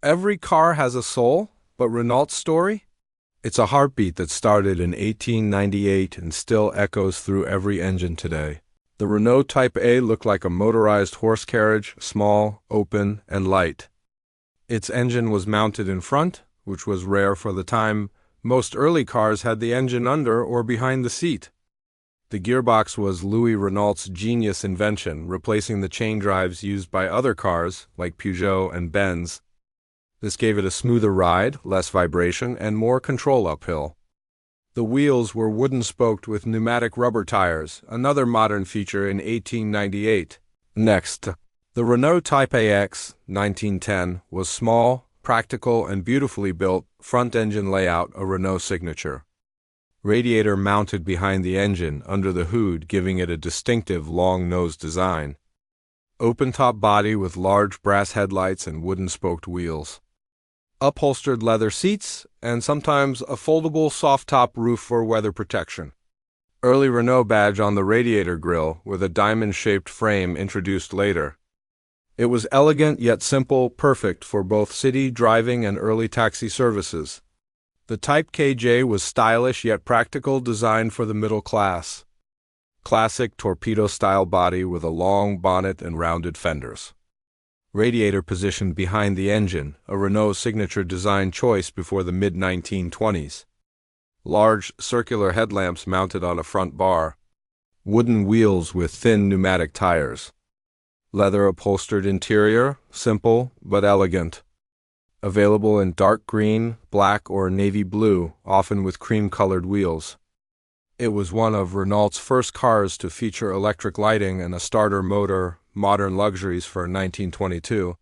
Every car has a soul, but Renault's story? It's a heartbeat that started in 1898 and still echoes through every engine today. The Renault Type A looked like a motorized horse carriage, small, open, and light. Its engine was mounted in front, which was rare for the time. Most early cars had the engine under or behind the seat. The gearbox was Louis Renault's genius invention, replacing the chain drives used by other cars like Peugeot and Benz. This gave it a smoother ride, less vibration, and more control uphill. The wheels were wooden-spoked with pneumatic rubber tires, another modern feature in 1898. Next, the Renault Type AX 1910 was small, practical, and beautifully built, front-engine layout, a Renault signature. Radiator mounted behind the engine, under the hood, giving it a distinctive long-nosed design. Open-top body with large brass headlights and wooden-spoked wheels. Upholstered leather seats, and sometimes a foldable soft-top roof for weather protection. Early Renault badge on the radiator grille, with a diamond-shaped frame introduced later. It was elegant yet simple, perfect for both city driving and early taxi services. The Type KJ was stylish yet practical, designed for the middle class. Classic torpedo-style body with a long bonnet and rounded fenders. Radiator positioned behind the engine, a Renault signature design choice before the mid-1920s. Large circular headlamps mounted on a front bar. Wooden wheels with thin pneumatic tires. Leather upholstered interior, simple but elegant. Available in dark green, black, or navy blue, often with cream-colored wheels. It was one of Renault's first cars to feature electric lighting and a starter motor, modern luxuries for 1922.